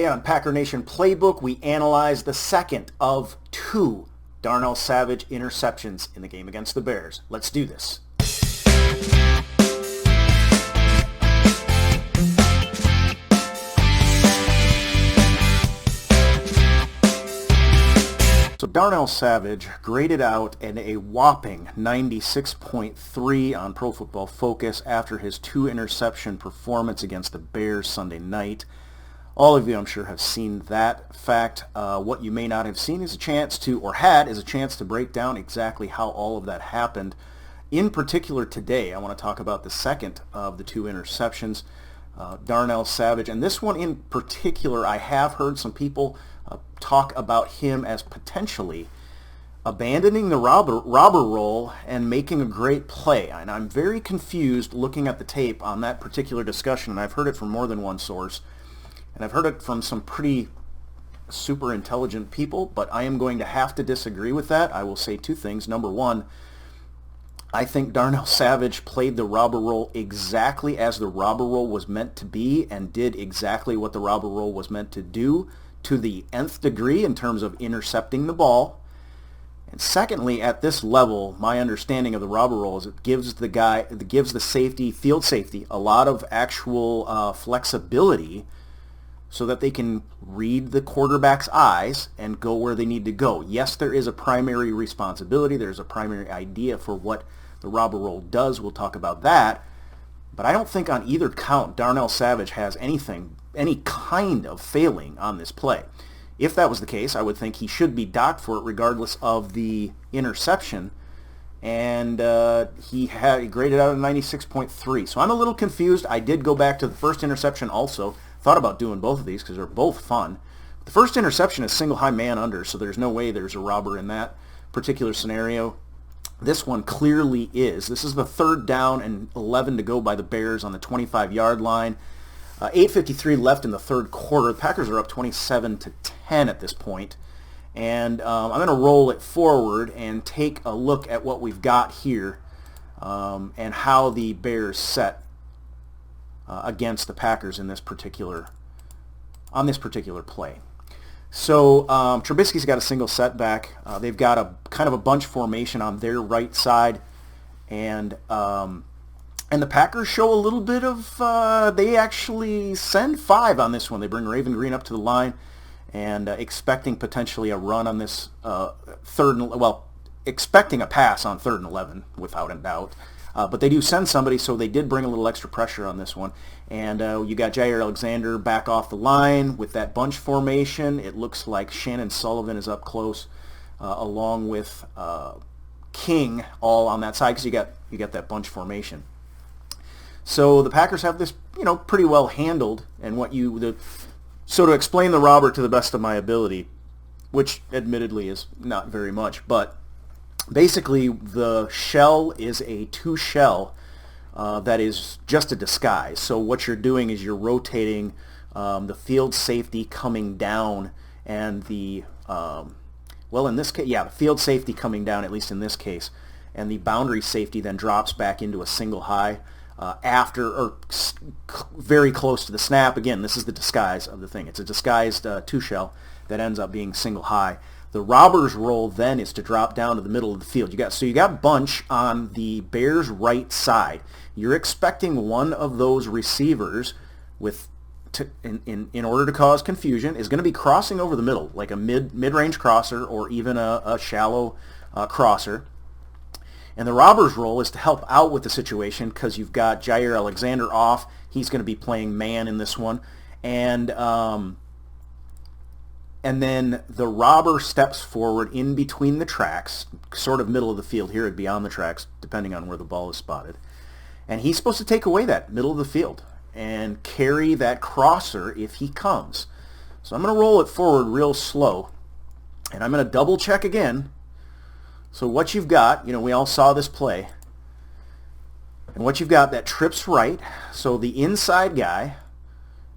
Today on Packer Nation Playbook, we analyze the second of two Darnell Savage interceptions in the game against the Bears. Let's do this. So Darnell Savage graded out at a whopping 96.3 on Pro Football Focus after his two interception performance against the Bears Sunday night. All of you, I'm sure, have seen that fact. What you may not have seen is a chance to, or had, is a chance to break down exactly how all of that happened. In particular today, I want to talk about the second of the two interceptions, Darnell Savage. And this one in particular, I have heard some people talk about him as potentially abandoning the robber role and making a great play. And I'm very confused looking at the tape on that particular discussion, and I've heard it from more than one source. And I've heard it from some pretty super intelligent people, but I am going to have to disagree with that. I will say two things. Number one, I think Darnell Savage played the robber role exactly as the robber role was meant to be and did exactly what the robber role was meant to do to the nth degree in terms of intercepting the ball. And secondly, at this level, my understanding of the robber role is it gives the safety, field safety, a lot of actual flexibility so that they can read the quarterback's eyes and go where they need to go. Yes, there is a primary responsibility. There's a primary idea for what the robber role does. We'll talk about that. But I don't think on either count Darnell Savage has any kind of failing on this play. If that was the case, I would think he should be docked for it regardless of the interception. And he graded out a 96.3. So I'm a little confused. I did go back to the first interception also. Thought about doing both of these because they're both fun. The first interception is single high man under, so there's no way there's a robber in that particular scenario. This one clearly is. This is the third down and 11 to go by the Bears on the 25-yard line. 8:53 left in the third quarter. The Packers are up 27-10 at this point. And I'm going to roll it forward and take a look at what we've got here and how the Bears set against the Packers on this particular play. So Trubisky's got a single setback. They've got a kind of a bunch formation on their right side, and the Packers show a little bit of. They actually send 5 on this one. They bring Raven Green up to the line, and expecting potentially a run on this expecting a pass on 3rd and 11 without a doubt. But they do send somebody, so they did bring a little extra pressure on this one. And you got Jair Alexander back off the line with that bunch formation. It looks like Shannon Sullivan is up close, along with King, all on that side because you got that bunch formation. So the Packers have this, pretty well handled. And so to explain the robber to the best of my ability, which admittedly is not very much, but basically, the shell is a 2 shell that is just a disguise. So what you're doing is you're rotating the field safety coming down and the field safety coming down, at least in this case, and the boundary safety then drops back into a single high very close to the snap. Again, this is the disguise of the thing. It's a disguised 2 shell that ends up being single high. The robber's role then is to drop down to the middle of the field. You got bunch on the Bears' right side. You're expecting one of those receivers in order to cause confusion is going to be crossing over the middle, like a mid-range crosser or even a shallow crosser. And the robber's role is to help out with the situation because you've got Jair Alexander off. He's going to be playing man in this one. And then the robber steps forward in between the tracks, sort of middle of the field. Here it'd be on the tracks, depending on where the ball is spotted. And he's supposed to take away that middle of the field and carry that crosser if he comes. So I'm going to roll it forward real slow, and I'm going to double check again. So what you've got, we all saw this play. And what you've got, that trips right. So the inside guy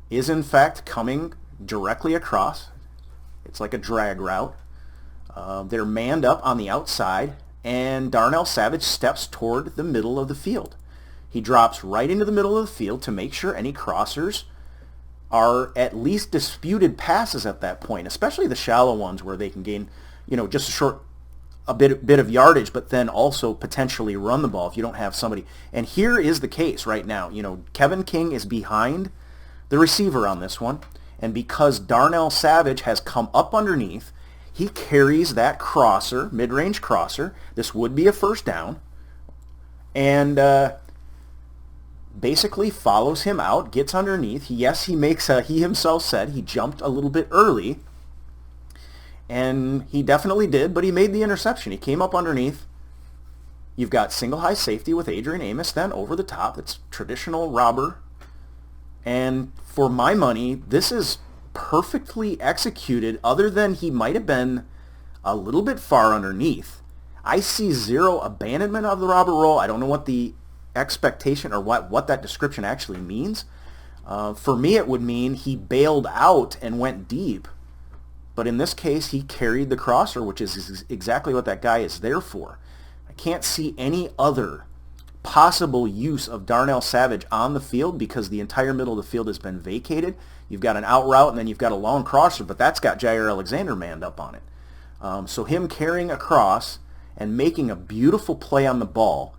is in fact coming directly across. It's like a drag route. They're manned up on the outside, and Darnell Savage steps toward the middle of the field. He drops right into the middle of the field to make sure any crossers are at least disputed passes at that point, especially the shallow ones where they can gain, just a bit of yardage, but then also potentially run the ball if you don't have somebody. And here is the case right now. Kevin King is behind the receiver on this one, and because Darnell Savage has come up underneath, he carries that crosser, mid-range crosser. This would be a first down, and basically follows him out, gets underneath. He himself said he jumped a little bit early, and he definitely did, but he made the interception. He came up underneath. You've got single high safety with Adrian Amos then over the top. It's traditional robber. And for my money, this is perfectly executed, other than he might have been a little bit far underneath. I see zero abandonment of the robber roll. I don't know what the expectation or what that description actually means. For me, it would mean he bailed out and went deep. But in this case, he carried the crosser, which is exactly what that guy is there for. I can't see any other possible use of Darnell Savage on the field because the entire middle of the field has been vacated. You've got an out route, and then you've got a long crosser, but that's got Jair Alexander manned up on it. So him carrying across and making a beautiful play on the ball,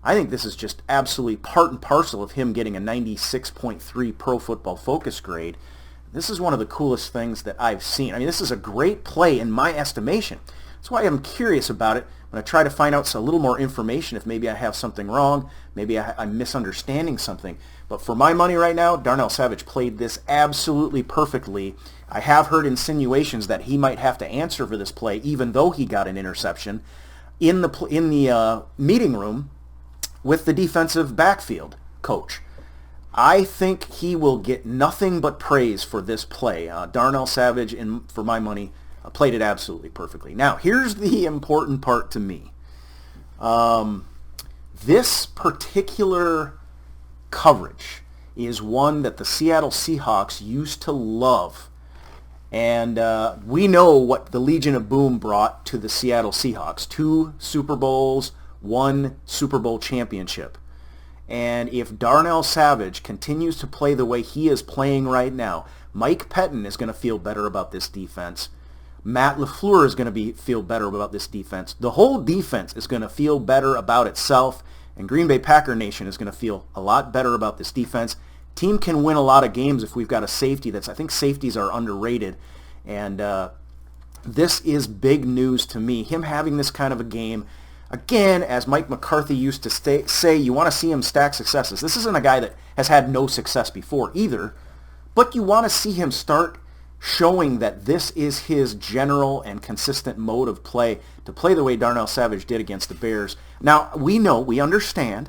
I think this is just absolutely part and parcel of him getting a 96.3 Pro Football Focus grade. This is one of the coolest things that I've seen. I mean, this is a great play in my estimation. That's why I'm curious about it. I'm going to try to find out a little more information if maybe I have something wrong, maybe I'm misunderstanding something. But for my money right now, Darnell Savage played this absolutely perfectly. I have heard insinuations that he might have to answer for this play, even though he got an interception, in the meeting room with the defensive backfield coach. I think he will get nothing but praise for this play. Darnell Savage, for my money, played it absolutely perfectly. Now, here's the important part to me. This particular coverage is one that the Seattle Seahawks used to love. And we know what the Legion of Boom brought to the Seattle Seahawks. 2 Super Bowls, 1 Super Bowl championship. And if Darnell Savage continues to play the way he is playing right now, Mike Pettin is going to feel better about this defense. Matt LaFleur is going to feel better about this defense. The whole defense is going to feel better about itself, and Green Bay Packer Nation is going to feel a lot better about this defense. Team can win a lot of games if we've got a safety I think safeties are underrated, and this is big news to me. Him having this kind of a game, again, as Mike McCarthy used to say, you want to see him stack successes. This isn't a guy that has had no success before either, but you want to see him start showing that this is his general and consistent mode of play, to play the way Darnell Savage did against the Bears. Now, we understand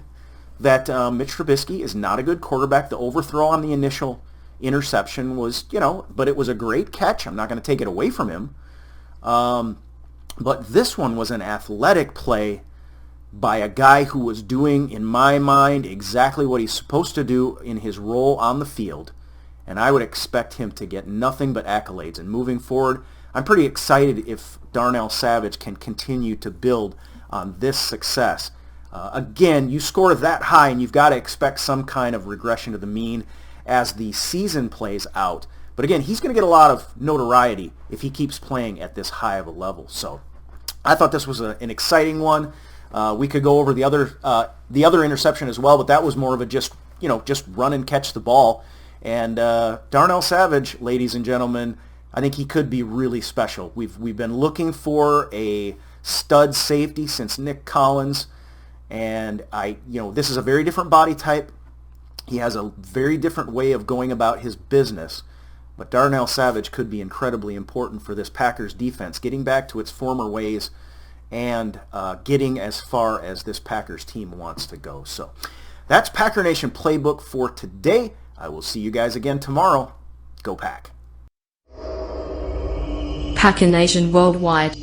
that Mitch Trubisky is not a good quarterback. The overthrow on the initial interception was, but it was a great catch. I'm not going to take it away from him. But this one was an athletic play by a guy who was doing, in my mind, exactly what he's supposed to do in his role on the field. And I would expect him to get nothing but accolades. And moving forward, I'm pretty excited if Darnell Savage can continue to build on this success. Again, you score that high, and you've got to expect some kind of regression to the mean as the season plays out. But again, he's going to get a lot of notoriety if he keeps playing at this high of a level. So I thought this was an exciting one. We could go over the other interception as well, but that was more of a just run and catch the ball. And Darnell Savage, ladies and gentlemen, I think he could be really special. We've been looking for a stud safety since Nick Collins, and this is a very different body type. He has a very different way of going about his business. But Darnell Savage could be incredibly important for this Packers defense, getting back to its former ways and getting as far as this Packers team wants to go. So that's Packer Nation Playbook for today. I will see you guys again tomorrow. Go Pack. Packer Nation Worldwide.